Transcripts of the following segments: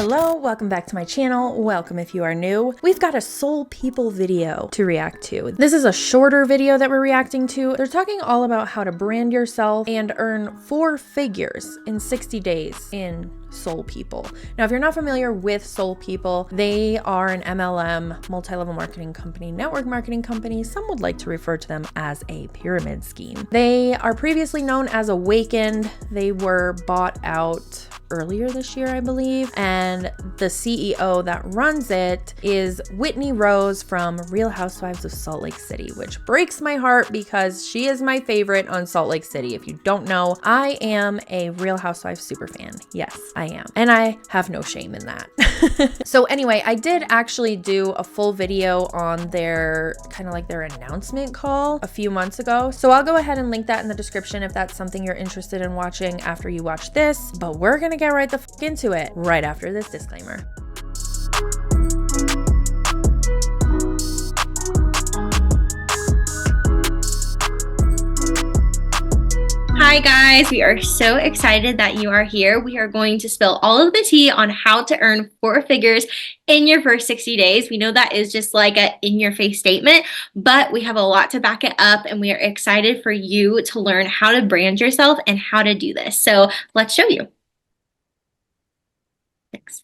Hello, welcome back to my channel. Welcome if you are new. We've got a Soul People video to react to. This is a shorter video that we're reacting to. They're talking all about how to brand yourself and earn 4 figures in 60 days in Soul People. Now, if you're not familiar with Soul People, they are an MLM, multi-level marketing company, network marketing company. Some would like to refer to them as a pyramid scheme. They are previously known as Awakend. They were bought out earlier this year, I believe, and the CEO that runs it is Whitney Rose from Real Housewives of Salt Lake City, which breaks my heart because she is my favorite on Salt Lake City. If you don't know, I am a Real Housewives super fan. Yes, I am, and I have no shame in that. So anyway, I did actually do a full video on their kind of like their announcement call a few months ago, so I'll go ahead and link that in the description if that's something you're interested in watching after you watch this. But we're gonna get right the fuck into it right after this disclaimer. Hi guys, we are so excited that you are here. We are going to spill all of the tea on how to earn 4 figures in your first 60 days. We know that is just like a in-your-face statement, but we have a lot to back it up, and we are excited for you to learn how to brand yourself and how to do this. So let's show you. Thanks.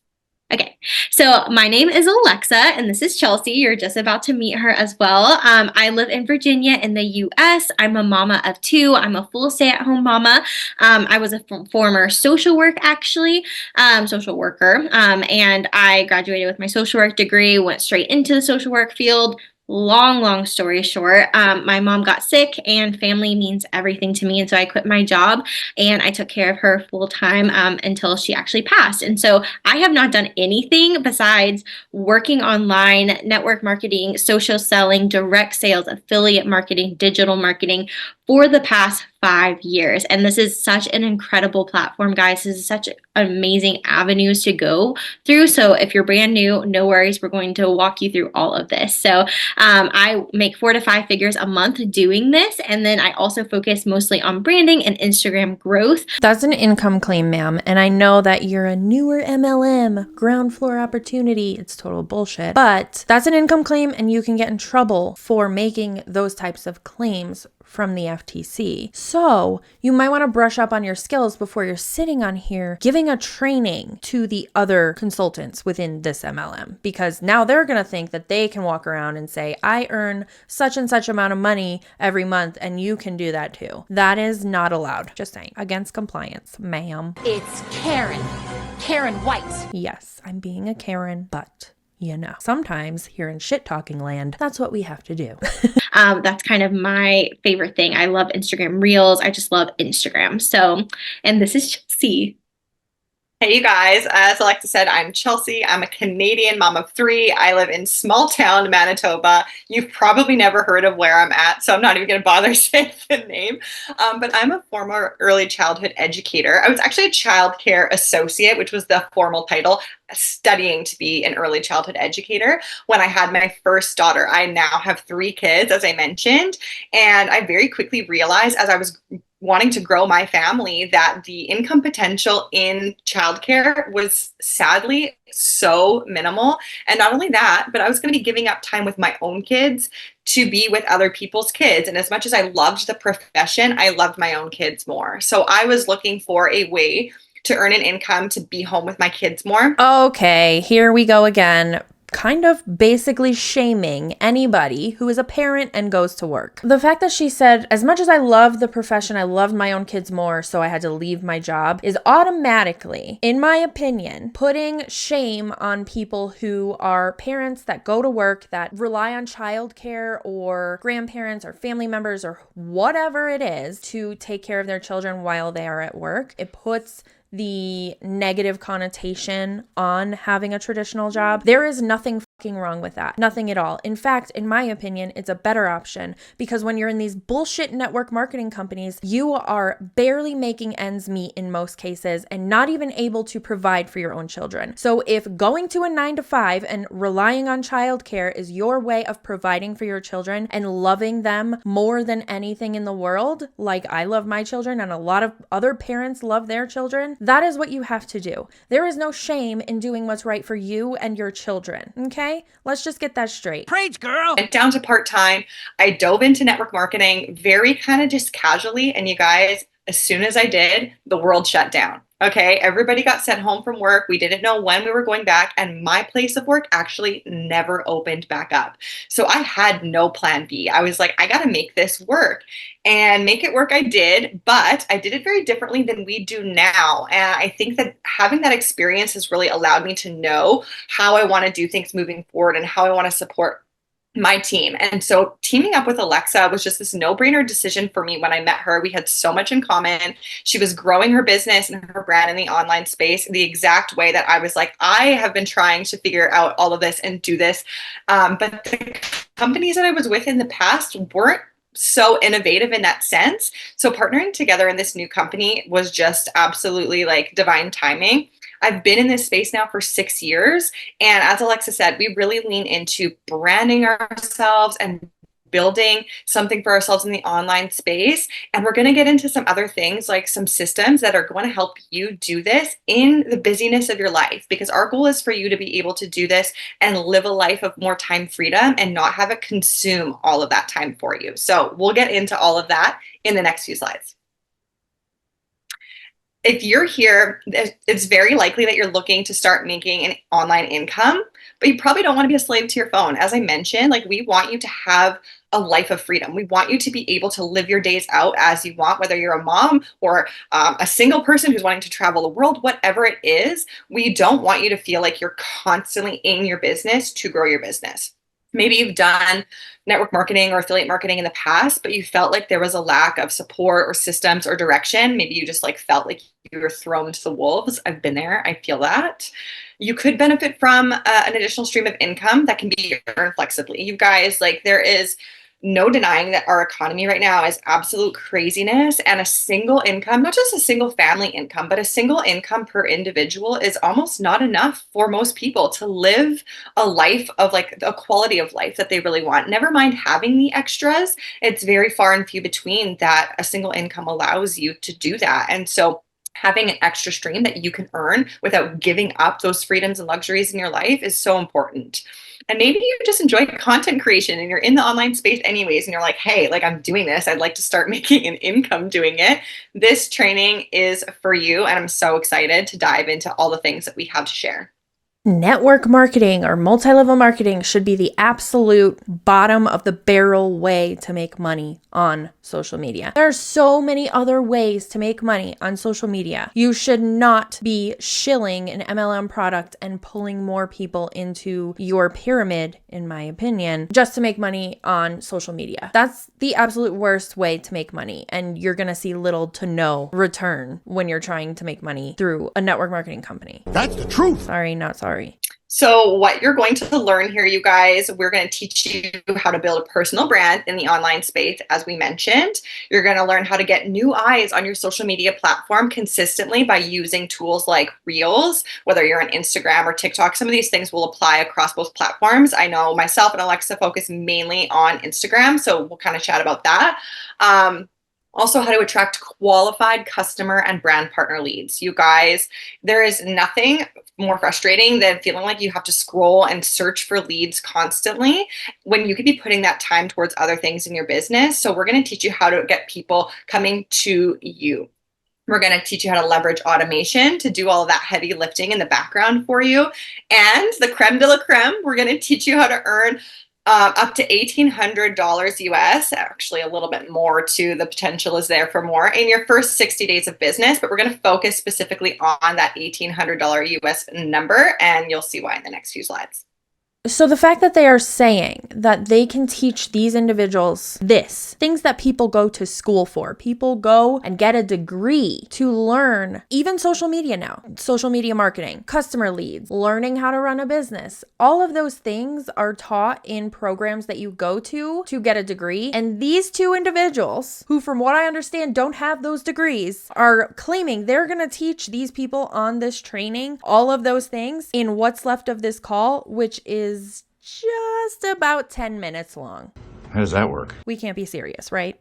Okay, so my name is Alexa, and this is Chelsea. You're just about to meet her as well. I live in Virginia in the U.S. I'm a mama of 2. I'm a full stay-at-home mama. I was a former social worker, and I graduated with my social work degree, went straight into the social work field. Long story short, my mom got sick, and family means everything to me. And so I quit my job and I took care of her full time until she actually passed. And so I have not done anything besides working online, network marketing, social selling, direct sales, affiliate marketing, digital marketing for the past 5 years. And this is such an incredible platform, guys. This is such amazing avenues to go through. So if you're brand new, no worries. We're going to walk you through all of this. So I make 4 to 5 figures a month doing this. And then I also focus mostly on branding and Instagram growth. That's an income claim, ma'am. And I know that you're a newer MLM, ground floor opportunity. It's total bullshit. But that's an income claim, and you can get in trouble for making those types of claims from the FTC. So you might want to brush up on your skills before you're sitting on here giving a training to the other consultants within this MLM, because now they're going to think that they can walk around and say, I earn such and such amount of money every month and you can do that too. That is not allowed. Just saying. Against compliance, ma'am. It's Karen White. Yes, I'm being a Karen, but you know, sometimes here in shit talking land, that's what we have to do. That's kind of my favorite thing. I love Instagram Reels. I just love Instagram. So, and this is Chelsea. Hey, you guys. As Alexa said, I'm Chelsea. I'm a Canadian mom of 3. I live in small town Manitoba. You've probably never heard of where I'm at, so I'm not even going to bother saying the name. But I'm a former early childhood educator. I was actually a child care associate, which was the formal title, studying to be an early childhood educator when I had my first daughter. I now have 3 kids, as I mentioned, and I very quickly realized as I was wanting to grow my family that the income potential in childcare was sadly so minimal. And not only that, but I was going to be giving up time with my own kids to be with other people's kids. And as much as I loved the profession, I loved my own kids more. So I was looking for a way to earn an income to be home with my kids more. Okay, here we go again. Kind of basically shaming anybody who is a parent and goes to work. The fact that she said, as much as I love the profession, I loved my own kids more, so I had to leave my job, is automatically, in my opinion, putting shame on people who are parents that go to work, that rely on childcare or grandparents or family members or whatever it is to take care of their children while they are at work. It puts the negative connotation on having a traditional job. There is nothing wrong with that? Nothing at all. In fact, in my opinion, it's a better option, because when you're in these bullshit network marketing companies, you are barely making ends meet in most cases and not even able to provide for your own children. So if going to a 9 to 5 and relying on childcare is your way of providing for your children and loving them more than anything in the world, like I love my children and a lot of other parents love their children, that is what you have to do. There is no shame in doing what's right for you and your children, okay? Let's just get that straight. Preach, girl! Went down to part-time. I dove into network marketing very kind of just casually. And you guys, as soon as I did, the world shut down. Okay, everybody got sent home from work. We didn't know when we were going back, and my place of work actually never opened back up. So I had no plan B. I was like, I got to make this work, and make it work I did, but I did it very differently than we do now. And I think that having that experience has really allowed me to know how I want to do things moving forward and how I want to support my team. And so teaming up with Alexa was just this no-brainer decision for me when I met her. We had so much in common. She was growing her business and her brand in the online space the exact way that I was like, I have been trying to figure out all of this and do this. But the companies that I was with in the past weren't so innovative in that sense. So partnering together in this new company was just absolutely like divine timing. I've been in this space now for 6 years. And as Alexa said, we really lean into branding ourselves and building something for ourselves in the online space. And we're going to get into some other things, like some systems that are going to help you do this in the busyness of your life, because our goal is for you to be able to do this and live a life of more time freedom and not have it consume all of that time for you. So we'll get into all of that in the next few slides. If you're here, it's very likely that you're looking to start making an online income, but you probably don't want to be a slave to your phone. As I mentioned, like, we want you to have a life of freedom. We want you to be able to live your days out as you want, whether you're a mom or a single person who's wanting to travel the world, whatever it is. We don't want you to feel like you're constantly in your business to grow your business. Maybe you've done network marketing or affiliate marketing in the past, but you felt like there was a lack of support or systems or direction. Maybe you just like felt like you were thrown to the wolves. I've been there. I feel that. You could benefit from an additional stream of income that can be earned flexibly. You guys, like, there is no denying that our economy right now is absolute craziness, and a single income, not just a single family income, but a single income per individual is almost not enough for most people to live a life of like a quality of life that they really want. Never mind having the extras. It's very far and few between that a single income allows you to do that. And so having an extra stream that you can earn without giving up those freedoms and luxuries in your life is so important. And maybe you just enjoy content creation and you're in the online space anyways, and you're like, hey, like, I'm doing this. I'd like to start making an income doing it. This training is for you. And I'm so excited to dive into all the things that we have to share. Network marketing or multi-level marketing should be the absolute bottom of the barrel way to make money on social media. There are so many other ways to make money on social media. You should not be shilling an MLM product and pulling more people into your pyramid, in my opinion, just to make money on social media. That's the absolute worst way to make money, and you're gonna see little to no return when you're trying to make money through a network marketing company. That's the truth. Sorry, not sorry. So what you're going to learn here, you guys, we're going to teach you how to build a personal brand in the online space, as we mentioned. You're going to learn how to get new eyes on your social media platform consistently by using tools like Reels, whether you're on Instagram or TikTok. Some of these things will apply across both platforms. I know myself and Alexa focus mainly on Instagram, so we'll kind of chat about that. Also, how to attract qualified customer and brand partner leads. You guys, there is nothing more frustrating than feeling like you have to scroll and search for leads constantly when you could be putting that time towards other things in your business. So we're going to teach you how to get people coming to you. We're going to teach you how to leverage automation to do all of that heavy lifting in the background for you. And the creme de la creme, we're going to teach you how to earn up to $1,800 US, actually a little bit more too. The potential is there for more in your first 60 days of business, but we're going to focus specifically on that $1,800 US number, and you'll see why in the next few slides. So the fact that they are saying that they can teach these individuals things that people go to school for, people go and get a degree to learn, even social media now, social media marketing, customer leads, learning how to run a business. All of those things are taught in programs that you go to get a degree. And these two individuals, who from what I understand don't have those degrees, are claiming they're going to teach these people on this training all of those things in what's left of this call, which is just about 10 minutes long. How does that work? We can't be serious, right?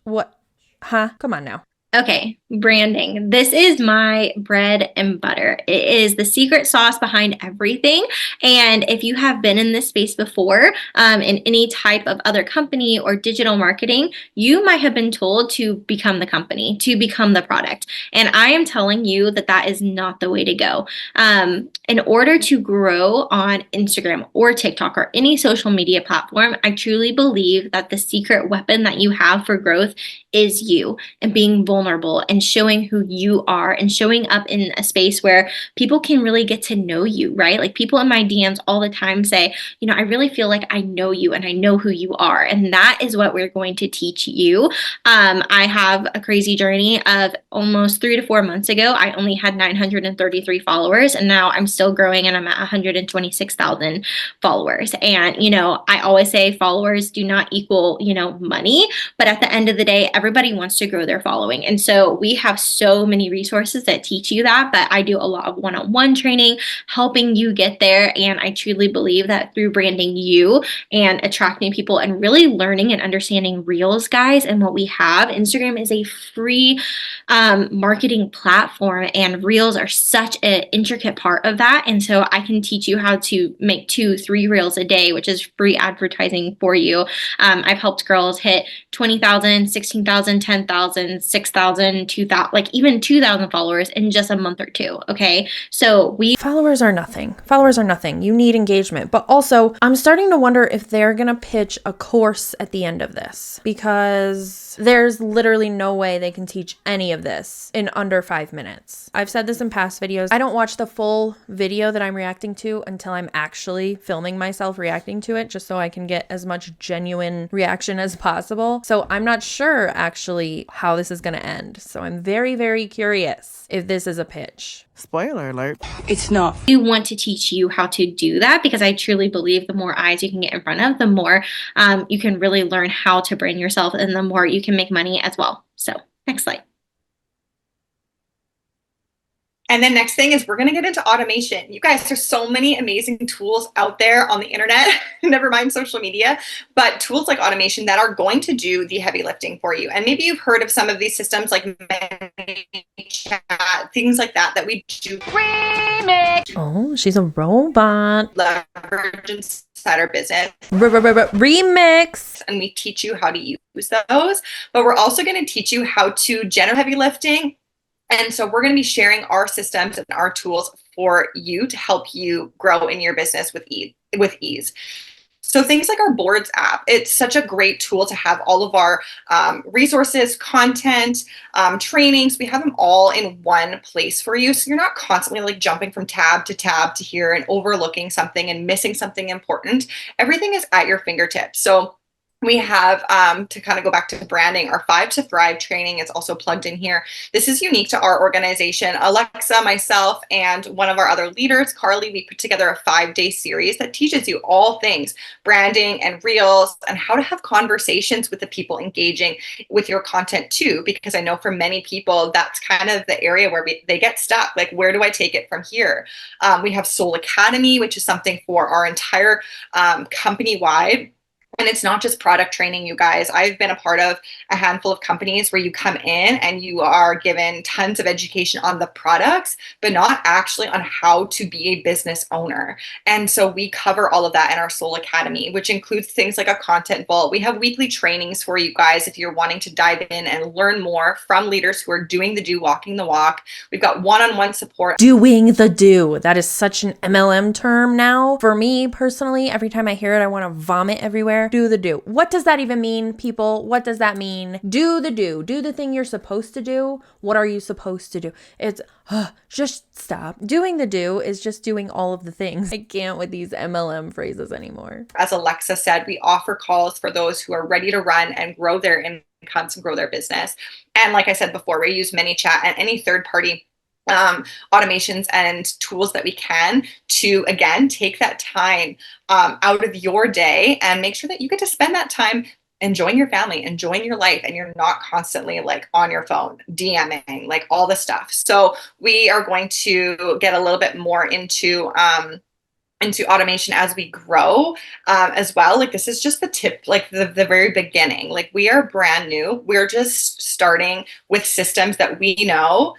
What? Huh? Come on now. Okay, branding. This is my bread and butter. It is the secret sauce behind everything. And if you have been in this space before, in any type of other company or digital marketing, you might have been told to become the company, to become the product. And I am telling you that that is not the way to go. In order to grow on Instagram or TikTok or any social media platform, I truly believe that the secret weapon that you have for growth is you, and being vulnerable and showing who you are and showing up in a space where people can really get to know you, right? Like people in my DMs all the time say, I really feel like I know you and I know who you are. And that is what we're going to teach you. I have a crazy journey of almost 3 to 4 months ago. I only had 933 followers, and now I'm still growing and I'm at 126,000 followers. And, I always say followers do not equal, money, but at the end of the day, everybody wants to grow their following. And so we have so many resources that teach you that, but I do a lot of one-on-one training, helping you get there. And I truly believe that through branding you and attracting people and really learning and understanding Reels, guys, and what we have, Instagram is a free marketing platform, and Reels are such an intricate part of that. And so I can teach you how to make 2-3 Reels a day, which is free advertising for you. I've helped girls hit 20,000, 16,000, 10,000, 6,000, 2,000, like even 2,000 followers in just a month or two. Okay. So followers are nothing. Followers are nothing. You need engagement. But also, I'm starting to wonder if they're going to pitch a course at the end of this, because there's literally no way they can teach any of this in under 5 minutes. I've said this in past videos. I don't watch the full video that I'm reacting to until I'm actually filming myself reacting to it, just so I can get as much genuine reaction as possible. So I'm not sure actually how this is going to end. So I'm very, very curious if this is a pitch. Spoiler alert. It's not. I want to teach you how to do that, because I truly believe the more eyes you can get in front of, the more you can really learn how to brand yourself, and the more you can make money as well. So next slide. And then next thing is we're going to get into automation. You guys, there's so many amazing tools out there on the internet, never mind social media, but tools like automation that are going to do the heavy lifting for you. And maybe you've heard of some of these systems like chat, things like that we do. Remix. Oh, she's a robot. Leverage inside our business. Remix. And we teach you how to use those, but we're also going to teach you how to generate heavy lifting. And so we're going to be sharing our systems and our tools for you to help you grow in your business with ease. So things like our boards app, it's such a great tool to have all of our resources, content, trainings. We have them all in one place for you. So you're not constantly like jumping from tab to here and overlooking something and missing something important. Everything is at your fingertips. So we have, to kind of go back to branding, our 5 to Thrive training is also plugged in here. This is unique to our organization. Alexa, myself, and one of our other leaders, Carly, we put together a 5-day series that teaches you all things branding and Reels and how to have conversations with the people engaging with your content too, because I know for many people, that's kind of the area where they get stuck. Like, where do I take it from here? We have Soul Academy, which is something for our entire company-wide. And it's not just product training, you guys. I've been a part of a handful of companies where you come in and you are given tons of education on the products, but not actually on how to be a business owner. And so we cover all of that in our Soul Academy, which includes things like a content vault. We have weekly trainings for you guys if you're wanting to dive in and learn more from leaders who are doing the do, walking the walk. We've got one-on-one support. Doing the do. That is such an MLM term now. For me personally, every time I hear it, I want to vomit everywhere. Do the do. What does that even mean, people? What does that mean? Do the do. Do the thing you're supposed to do. What are you supposed to do? It's just stop. Doing the do is just doing all of the things. I can't with these MLM phrases anymore. As Alexa said, we offer calls for those who are ready to run and grow their incomes and grow their business. And like I said before, we use ManyChat and any third-party automations and tools that we can to, again, take that time out of your day and make sure that you get to spend that time enjoying your family, enjoying your life, and you're not constantly like on your phone, DMing, like all the stuff. So we are going to get a little bit more into automation as we grow as well. Like this is just the tip, like the very beginning. Like we are brand new. We're just starting with systems that we know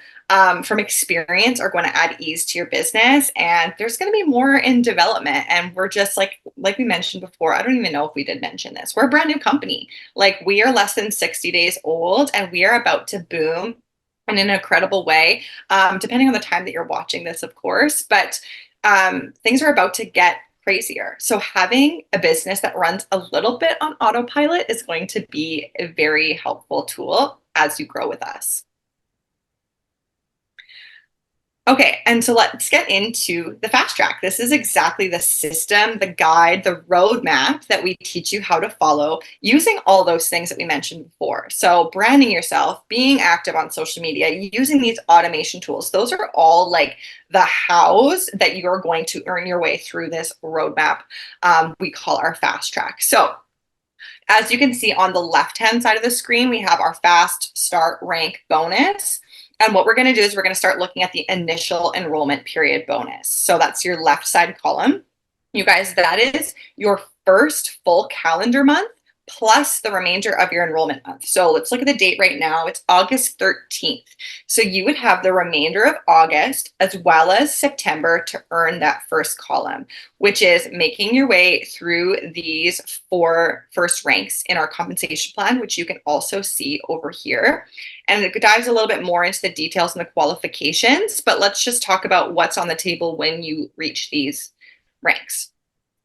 from experience are going to add ease to your business, and there's going to be more in development. And we're just like we mentioned before, I don't even know if we did mention this, we're a brand new company. Like we are less than 60 days old and we are about to boom in an incredible way, depending on the time that you're watching this, of course, but things are about to get crazier. So having a business that runs a little bit on autopilot is going to be a very helpful tool as you grow with us. Okay, and so let's get into the fast track. This is exactly the system, the guide, the roadmap that we teach you how to follow using all those things that we mentioned before. So branding yourself, being active on social media, using these automation tools, those are all like the hows that you are going to earn your way through this roadmap we call our fast track. So as you can see on the left-hand side of the screen, we have our fast start rank bonus. And what we're going to do is we're going to start looking at the initial enrollment period bonus. So that's your left side column. You guys, that is your first full calendar month plus the remainder of your enrollment month. So let's look at the date right now. It's August 13th. So you would have the remainder of August as well as September to earn that first column, which is making your way through these 4 first ranks in our compensation plan, which you can also see over here. And it dives a little bit more into the details and the qualifications, but let's just talk about what's on the table when you reach these ranks.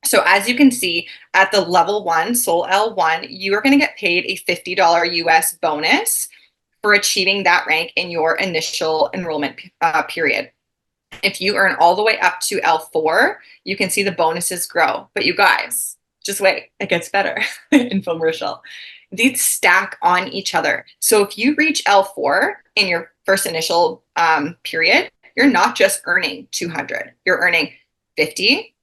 So as you can see at the level 1, Soul L1, you are going to get paid a $50 US bonus for achieving that rank in your initial enrollment period. If you earn all the way up to L4, you can see the bonuses grow. But you guys, just wait, it gets better. Infomercial. These stack on each other. So if you reach L4 in your first initial period, you're not just earning 200. You're earning 50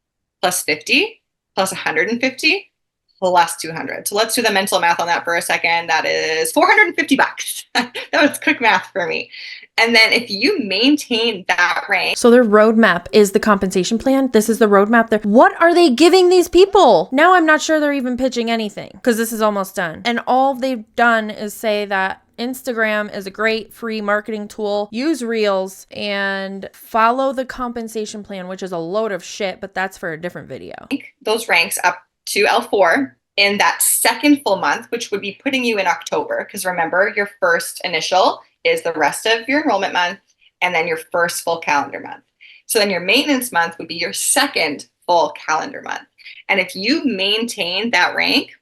plus 50 plus 150 plus 200. So let's do the mental math on that for a second. That is $450. That was quick math for me. And then if you maintain that rank. So their roadmap is the compensation plan. This is the roadmap there. What are they giving these people? Now I'm not sure they're even pitching anything because this is almost done. And all they've done is say that Instagram is a great free marketing tool. Use Reels and follow the compensation plan, which is a load of shit, but that's for a different video. Those ranks up to L4 in that second full month, which would be putting you in October. Because remember, your first initial is the rest of your enrollment month and then your first full calendar month. So then your maintenance month would be your second full calendar month. And if you maintain that rank,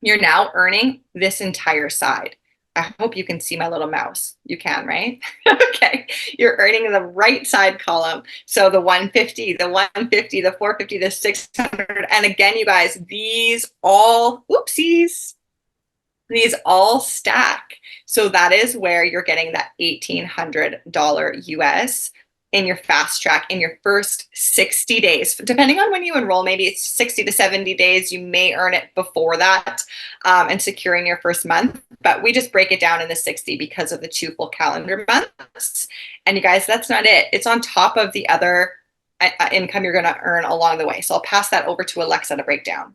you're now earning this entire side. I hope you can see my little mouse. You can, right? Okay. You're earning the right side column. So the 150, the 150, the 450, the 600. And again, you guys, these all, whoopsies, these all stack. So that is where you're getting that $1,800 US in your fast track in your first 60 days. Depending on when you enroll, maybe it's 60 to 70 days. You may earn it before that and securing your first month. But we just break it down in the 60 because of the 2 full calendar months. And you guys, that's not it. It's on top of the other income you're going to earn along the way. So I'll pass that over to Alexa to break down.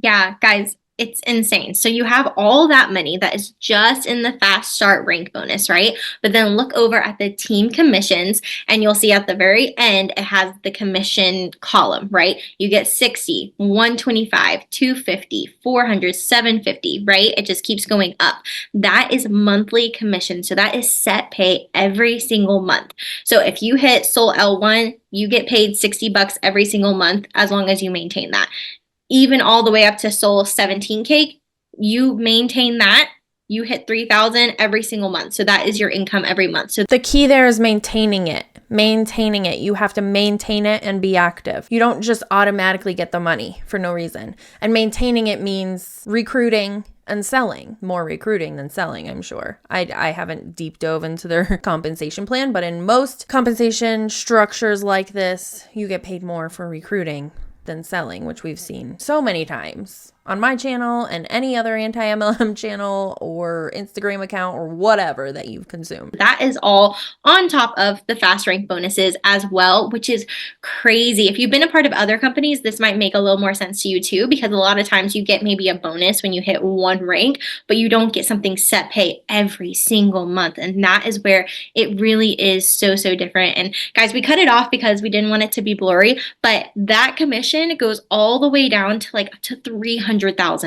Yeah, guys, it's insane. So you have all that money that is just in the fast start rank bonus, right? But then look over at the team commissions and you'll see at the very end, it has the commission column, right? You get 60, 125, 250, 400, 750, right? It just keeps going up. That is monthly commission. So that is set pay every single month. So if you hit Soul L1, you get paid $60 every single month as long as you maintain that. even all the way up to Soul 17K, you maintain that, you hit 3,000 every single month. So that is your income every month. So the key there is maintaining it. Maintaining it. You have to maintain it and be active. You don't just automatically get the money for no reason. And maintaining it means recruiting and selling. More recruiting than selling, I'm sure. I haven't deep dove into their compensation plan, but in most compensation structures like this, you get paid more for recruiting than selling, which we've seen so many times on my channel and any other anti-mlm channel or Instagram account or whatever that you've consumed. That is all on top of the fast rank bonuses as well, which is crazy. If you've been a part of other companies, this might make a little more sense to you too, because a lot of times you get maybe a bonus when you hit one rank, but you don't get something set pay every single month. And that is where it really is so different. And guys, we cut it off because we didn't want it to be blurry, but that commission goes all the way down to like up to 300,000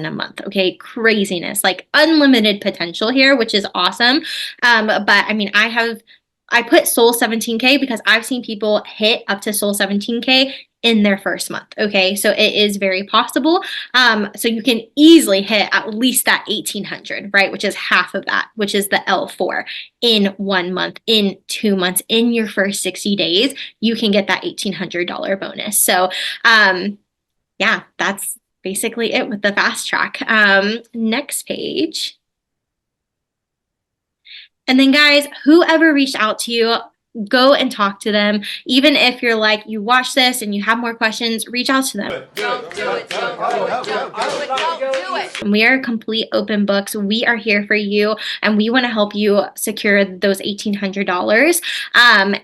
a month. Okay, craziness, like unlimited potential here, which is awesome. But I mean, I put Soul 17K because I've seen people hit up to Soul 17K in their first month. Okay, so it is very possible. So you can easily hit at least that 1,800, right? Which is half of that, which is the L4 in 1 month, in 2 months, in your first 60 days, you can get that $1,800 bonus. So, yeah, that's basically it with the fast track. Next page. And then guys, whoever reached out to you, go and talk to them. Even if you're like, you watch this and you have more questions, reach out to them. Don't do it. Don't do it. Don't do it. Don't do it. We are complete open books. We are here for you, and we want to help you secure those $1,800.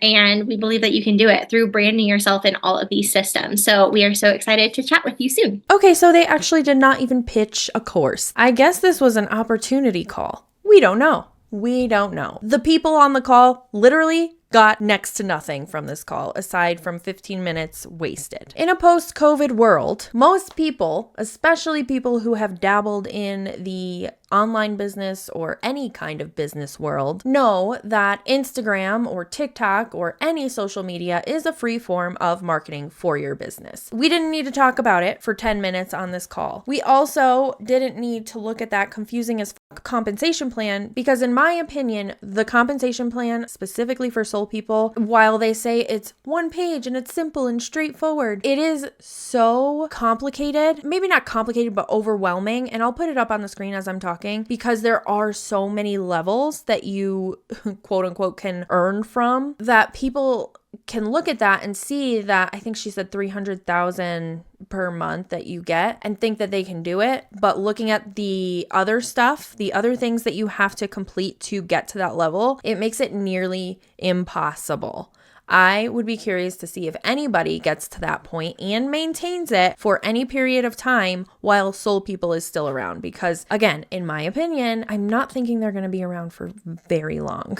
And we believe that you can do it through branding yourself in all of these systems. So we are so excited to chat with you soon. Okay, so they actually did not even pitch a course. I guess this was an opportunity call. We don't know. We don't know. The people on the call literally got next to nothing from this call, aside from 15 minutes wasted. In a post-COVID world, most people, especially people who have dabbled in the online business or any kind of business world, know that Instagram or TikTok or any social media is a free form of marketing for your business. We didn't need to talk about it for 10 minutes on this call. We also didn't need to look at that confusing as compensation plan, because in my opinion, the compensation plan specifically for soul people, while they say it's one page and it's simple and straightforward, it is so complicated. Maybe not complicated, but overwhelming. And I'll put it up on the screen as I'm talking, because there are so many levels that you quote unquote can earn from, that people can look at that and see that, I think she said 300,000 per month that you get, and think that they can do it. But looking at the other stuff, the other things that you have to complete to get to that level, it makes it nearly impossible. I would be curious to see if anybody gets to that point and maintains it for any period of time while Soul People is still around. Because again, in my opinion, I'm not thinking they're going to be around for very long.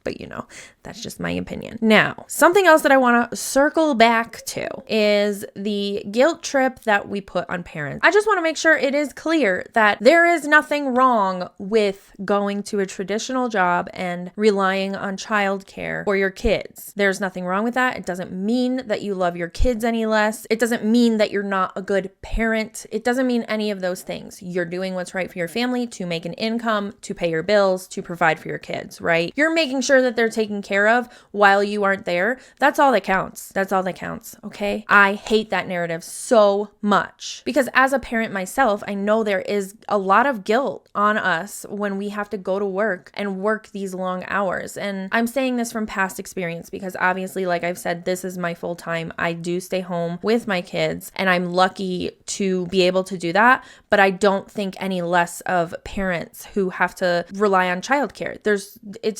But you know, that's just my opinion. Now, something else that I want to circle back to is the guilt trip that we put on parents. I just want to make sure it is clear that there is nothing wrong with going to a traditional job and relying on childcare for your kids. There's nothing wrong with that. It doesn't mean that you love your kids any less. It doesn't mean that you're not a good parent. It doesn't mean any of those things. You're doing what's right for your family to make an income, to pay your bills, to provide for your kids, right? You're making sure that they're taken care of while you aren't there. That's all that counts. That's all that counts. Okay. I hate that narrative so much, because as a parent myself, I know there is a lot of guilt on us when we have to go to work and work these long hours. And I'm saying this from past experience, because obviously, like I've said, this is my full time. I do stay home with my kids, and I'm lucky to be able to do that. But I don't think any less of parents who have to rely on childcare.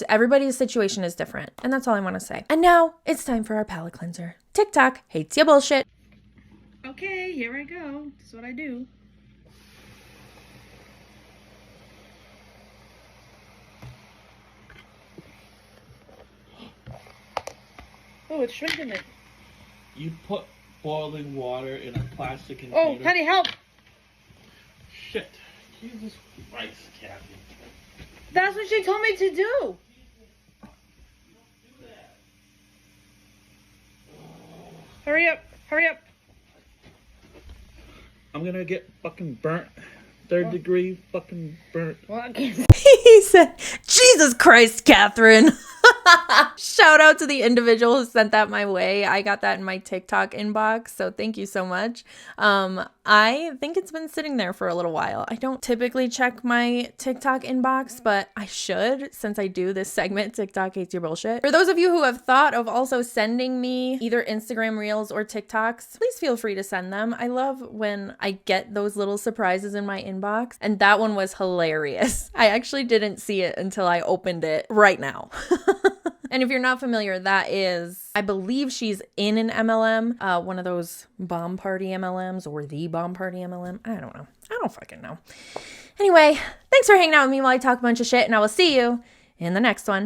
Everybody's situation is different. And that's all I want to say. And now it's time for our palate cleanser. TikTok hates your bullshit. Okay, here I go. This is what I do. Oh, it's shrinking it. You put boiling water in a plastic container. Oh, Penny, help! Shit. Jesus Christ, Kathy. That's what she told me to do. Hurry up, hurry up. I'm gonna get fucking burnt. Third degree fucking burnt. He said, Jesus Christ, Catherine. Shout out to the individual who sent that my way. I got that in my TikTok inbox, so thank you so much. I think it's been sitting there for a little while. I don't typically check my TikTok inbox, but I should since I do this segment, TikTok hates your bullshit. For those of you who have thought of also sending me either Instagram Reels or TikToks, please feel free to send them. I love when I get those little surprises in my inbox, and that one was hilarious. I actually didn't see it until I opened it right now. And if you're not familiar, that is, I believe she's in an MLM, one of those bomb party MLMs or the bomb party MLM. I don't know. I don't fucking know. Anyway, thanks for hanging out with me while I talk a bunch of shit, and I will see you in the next one.